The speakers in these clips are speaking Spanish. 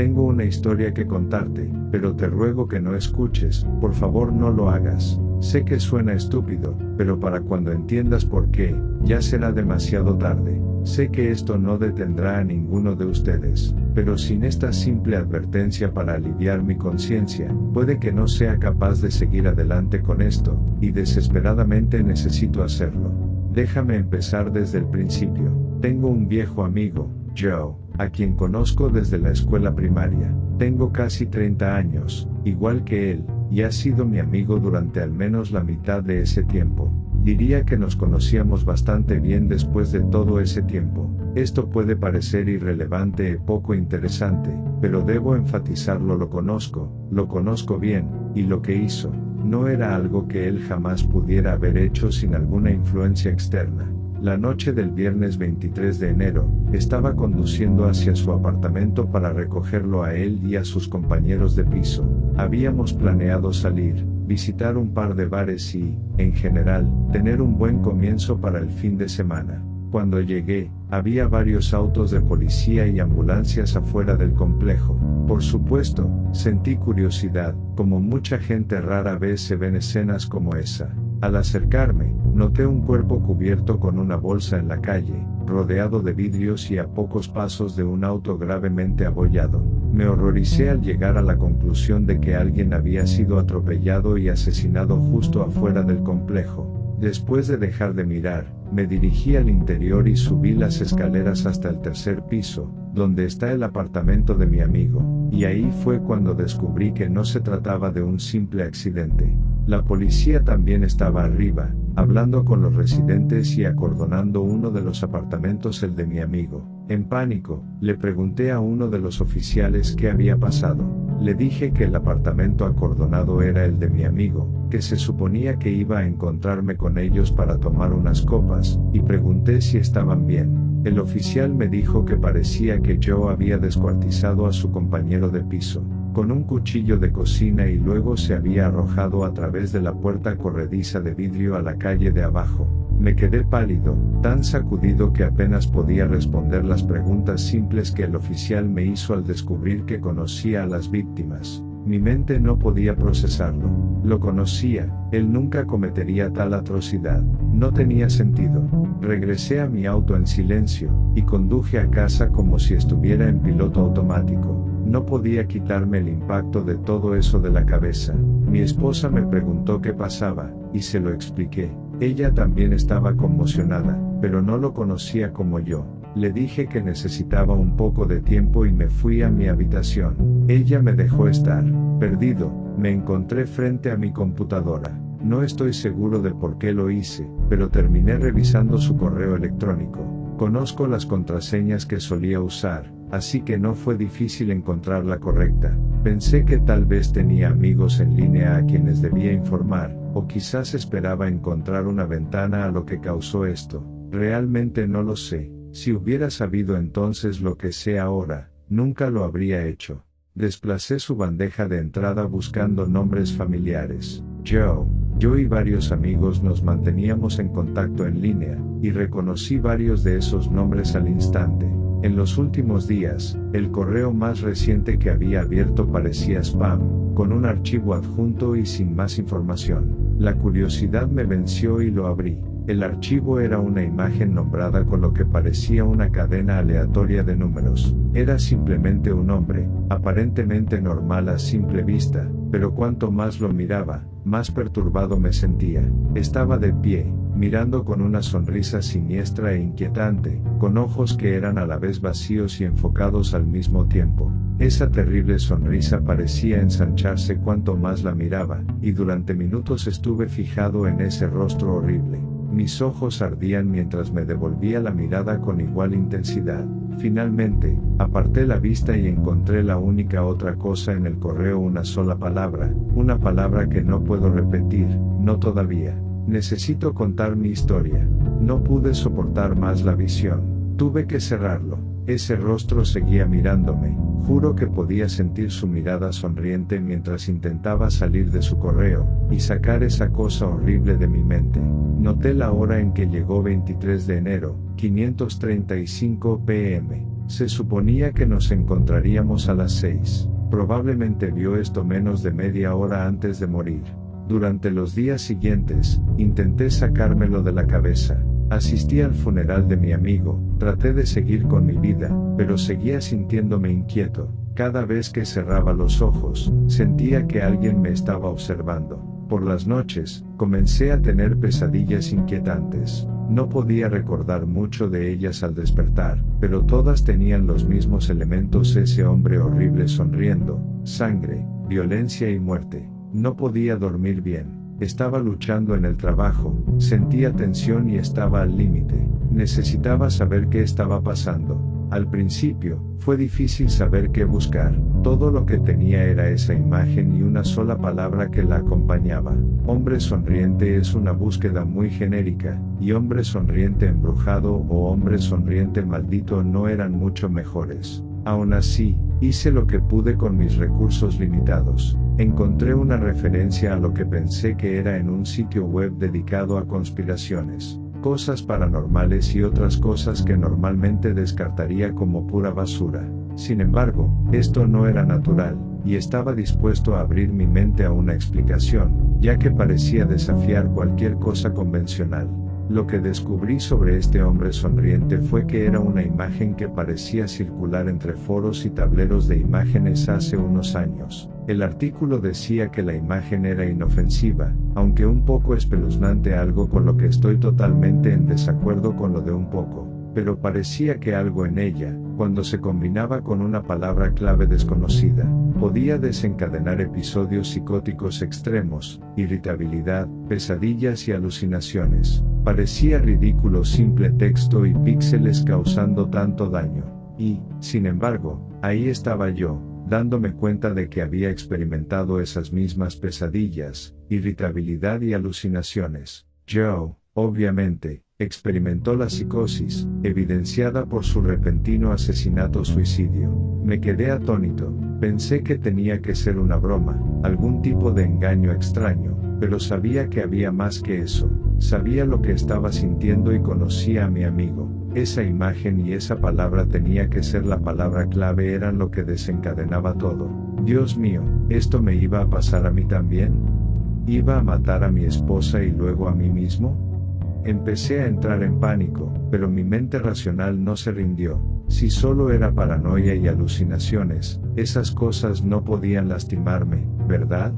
tengo una historia que contarte, pero te ruego que no escuches, por favor no lo hagas. Sé que suena estúpido, pero para cuando entiendas por qué, ya será demasiado tarde. Sé que esto no detendrá a ninguno de ustedes, pero sin esta simple advertencia para aliviar mi conciencia, puede que no sea capaz de seguir adelante con esto, y desesperadamente necesito hacerlo. Déjame empezar desde el principio. Tengo un viejo amigo, Joe, a quien conozco desde la escuela primaria. Tengo casi 30 años, igual que él, y ha sido mi amigo durante al menos la mitad de ese tiempo. Diría que nos conocíamos bastante bien después de todo ese tiempo. Esto puede parecer irrelevante o poco interesante, pero debo enfatizarlo, lo conozco bien, y lo que hizo, no era algo que él jamás pudiera haber hecho sin alguna influencia externa. La noche del viernes 23 de enero, estaba conduciendo hacia su apartamento para recogerlo a él y a sus compañeros de piso. Habíamos planeado salir, visitar un par de bares y, en general, tener un buen comienzo para el fin de semana. Cuando llegué, había varios autos de policía y ambulancias afuera del complejo. Por supuesto, sentí curiosidad, como mucha gente rara vez se ven escenas como esa. Al acercarme, noté un cuerpo cubierto con una bolsa en la calle, rodeado de vidrios y a pocos pasos de un auto gravemente abollado. Me horroricé al llegar a la conclusión de que alguien había sido atropellado y asesinado justo afuera del complejo. Después de dejar de mirar, me dirigí al interior y subí las escaleras hasta el tercer piso, donde está el apartamento de mi amigo, y ahí fue cuando descubrí que no se trataba de un simple accidente. La policía también estaba arriba, hablando con los residentes y acordonando uno de los apartamentos, el de mi amigo. En pánico, le pregunté a uno de los oficiales qué había pasado. Le dije que el apartamento acordonado era el de mi amigo, que se suponía que iba a encontrarme con ellos para tomar unas copas, y pregunté si estaban bien. El oficial me dijo que parecía que Joe había descuartizado a su compañero de piso con un cuchillo de cocina y luego se había arrojado a través de la puerta corrediza de vidrio a la calle de abajo. Me quedé pálido, tan sacudido que apenas podía responder las preguntas simples que el oficial me hizo al descubrir que conocía a las víctimas. Mi mente no podía procesarlo. Lo conocía, él nunca cometería tal atrocidad. No tenía sentido. Regresé a mi auto en silencio, y conduje a casa como si estuviera en piloto automático. No podía quitarme el impacto de todo eso de la cabeza. Mi esposa me preguntó qué pasaba, y se lo expliqué. Ella también estaba conmocionada, pero no lo conocía como yo. Le dije que necesitaba un poco de tiempo y me fui a mi habitación. Ella me dejó estar. Perdido, me encontré frente a mi computadora. No estoy seguro de por qué lo hice, pero terminé revisando su correo electrónico. Conozco las contraseñas que solía usar, así que no fue difícil encontrar la correcta. Pensé que tal vez tenía amigos en línea a quienes debía informar, o quizás esperaba encontrar una ventana a lo que causó esto. Realmente no lo sé. Si hubiera sabido entonces lo que sé ahora, nunca lo habría hecho. Desplacé su bandeja de entrada buscando nombres familiares. Joe. Yo y varios amigos nos manteníamos en contacto en línea, y reconocí varios de esos nombres al instante. En los últimos días, el correo más reciente que había abierto parecía spam, con un archivo adjunto y sin más información. La curiosidad me venció y lo abrí. El archivo era una imagen nombrada con lo que parecía una cadena aleatoria de números. Era simplemente un hombre, aparentemente normal a simple vista, pero cuanto más lo miraba, más perturbado me sentía. Estaba de pie, mirando con una sonrisa siniestra e inquietante, con ojos que eran a la vez vacíos y enfocados al mismo tiempo. Esa terrible sonrisa parecía ensancharse cuanto más la miraba, y durante minutos estuve fijado en ese rostro horrible. Mis ojos ardían mientras me devolvía la mirada con igual intensidad. Finalmente, aparté la vista y encontré la única otra cosa en el correo, una sola palabra, una palabra que no puedo repetir, no todavía. Necesito contar mi historia. No pude soportar más la visión. Tuve que cerrarlo. Ese rostro seguía mirándome. Juro que podía sentir su mirada sonriente mientras intentaba salir de su correo, y sacar esa cosa horrible de mi mente. Noté la hora en que llegó: 23 de enero, 5:35 p.m. Se suponía que nos encontraríamos a las 6. Probablemente vio esto menos de media hora antes de morir. Durante los días siguientes, intenté sacármelo de la cabeza. Asistí al funeral de mi amigo, traté de seguir con mi vida, pero seguía sintiéndome inquieto. Cada vez que cerraba los ojos, sentía que alguien me estaba observando. Por las noches, comencé a tener pesadillas inquietantes. No podía recordar mucho de ellas al despertar, pero todas tenían los mismos elementos: ese hombre horrible sonriendo, sangre, violencia y muerte. No podía dormir bien. Estaba luchando en el trabajo, sentía tensión y estaba al límite. Necesitaba saber qué estaba pasando. Al principio, fue difícil saber qué buscar. Todo lo que tenía era esa imagen y una sola palabra que la acompañaba. Hombre sonriente es una búsqueda muy genérica, y hombre sonriente embrujado o hombre sonriente maldito no eran mucho mejores. Aún así, hice lo que pude con mis recursos limitados. Encontré una referencia a lo que pensé que era en un sitio web dedicado a conspiraciones, cosas paranormales y otras cosas que normalmente descartaría como pura basura. Sin embargo, esto no era natural, y estaba dispuesto a abrir mi mente a una explicación, ya que parecía desafiar cualquier cosa convencional. Lo que descubrí sobre este hombre sonriente fue que era una imagen que parecía circular entre foros y tableros de imágenes hace unos años. El artículo decía que la imagen era inofensiva, aunque un poco espeluznante, algo con lo que estoy totalmente en desacuerdo con lo de un poco, pero parecía que algo en ella, cuando se combinaba con una palabra clave desconocida, podía desencadenar episodios psicóticos extremos, irritabilidad, pesadillas y alucinaciones. Parecía ridículo simple texto y píxeles causando tanto daño. Y, sin embargo, ahí estaba yo, dándome cuenta de que había experimentado esas mismas pesadillas, irritabilidad y alucinaciones. Joe, obviamente, experimentó la psicosis, evidenciada por su repentino asesinato-suicidio. Me quedé atónito. Pensé que tenía que ser una broma, algún tipo de engaño extraño, pero sabía que había más que eso. Sabía lo que estaba sintiendo y conocía a mi amigo. Esa imagen y esa palabra tenía que ser la palabra clave, eran lo que desencadenaba todo. Dios mío, ¿esto me iba a pasar a mí también? ¿Iba a matar a mi esposa y luego a mí mismo? Empecé a entrar en pánico, pero mi mente racional no se rindió. Si solo era paranoia y alucinaciones, esas cosas no podían lastimarme, ¿verdad?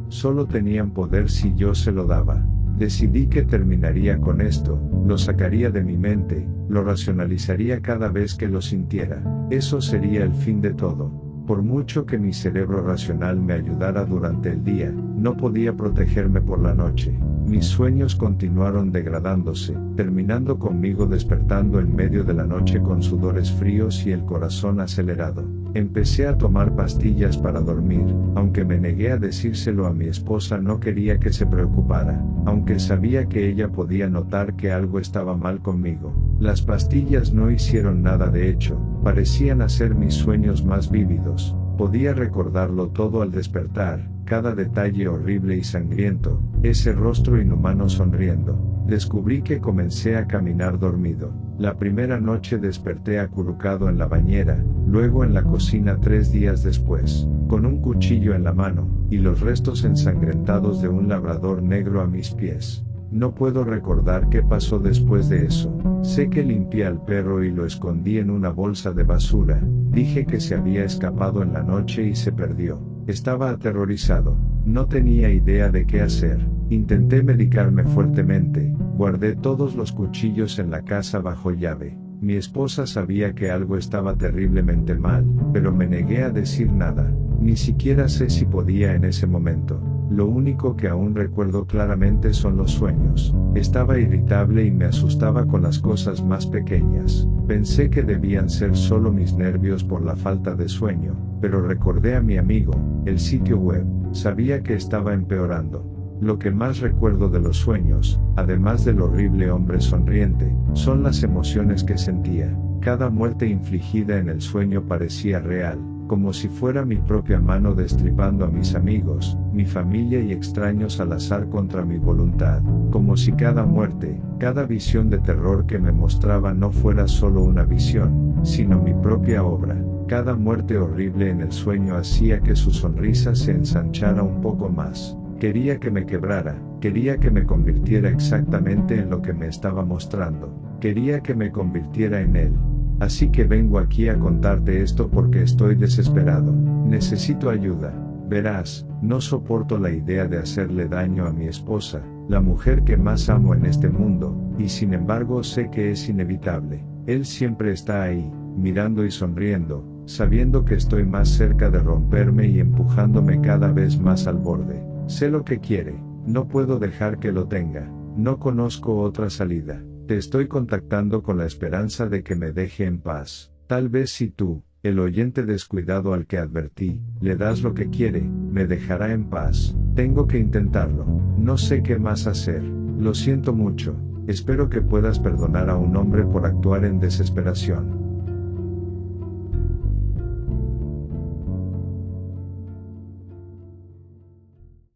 Solo tenían poder si yo se lo daba. Decidí que terminaría con esto, lo sacaría de mi mente, lo racionalizaría cada vez que lo sintiera. Eso sería el fin de todo. Por mucho que mi cerebro racional me ayudara durante el día, no podía protegerme por la noche. Mis sueños continuaron degradándose, terminando conmigo despertando en medio de la noche con sudores fríos y el corazón acelerado. Empecé a tomar pastillas para dormir, aunque me negué a decírselo a mi esposa. No quería que se preocupara, aunque sabía que ella podía notar que algo estaba mal conmigo. Las pastillas no hicieron nada, de hecho, parecían hacer mis sueños más vívidos. Podía recordarlo todo al despertar, cada detalle horrible y sangriento, ese rostro inhumano sonriendo. Descubrí que comencé a caminar dormido. La primera noche desperté acurrucado en la bañera, luego en la cocina 3 días después, con un cuchillo en la mano, y los restos ensangrentados de un labrador negro a mis pies. No puedo recordar qué pasó después de eso. Sé que limpié al perro y lo escondí en una bolsa de basura. Dije que se había escapado en la noche y se perdió. Estaba aterrorizado. No tenía idea de qué hacer. Intenté medicarme fuertemente. Guardé todos los cuchillos en la casa bajo llave. Mi esposa sabía que algo estaba terriblemente mal, pero me negué a decir nada. Ni siquiera sé si podía en ese momento. Lo único que aún recuerdo claramente son los sueños. Estaba irritable y me asustaba con las cosas más pequeñas. Pensé que debían ser solo mis nervios por la falta de sueño, pero recordé a mi amigo, el sitio web. Sabía que estaba empeorando. Lo que más recuerdo de los sueños, además del horrible hombre sonriente, son las emociones que sentía. Cada muerte infligida en el sueño parecía real. como si fuera mi propia mano destripando a mis amigos, mi familia y extraños al azar contra mi voluntad, como si cada muerte, cada visión de terror que me mostraba no fuera solo una visión, sino mi propia obra. Cada muerte horrible en el sueño hacía que su sonrisa se ensanchara un poco más. Quería que me quebrara, quería que me convirtiera exactamente en lo que me estaba mostrando, quería que me convirtiera en él. Así que vengo aquí a contarte esto porque estoy desesperado, necesito ayuda. Verás, no soporto la idea de hacerle daño a mi esposa, la mujer que más amo en este mundo, y sin embargo sé que es inevitable. Él siempre está ahí, mirando y sonriendo, sabiendo que estoy más cerca de romperme y empujándome cada vez más al borde. Sé lo que quiere, no puedo dejar que lo tenga, no conozco otra salida. Te estoy contactando con la esperanza de que me deje en paz. Tal vez si tú, el oyente descuidado al que advertí, le das lo que quiere, me dejará en paz. Tengo que intentarlo. No sé qué más hacer. Lo siento mucho. Espero que puedas perdonar a un hombre por actuar en desesperación.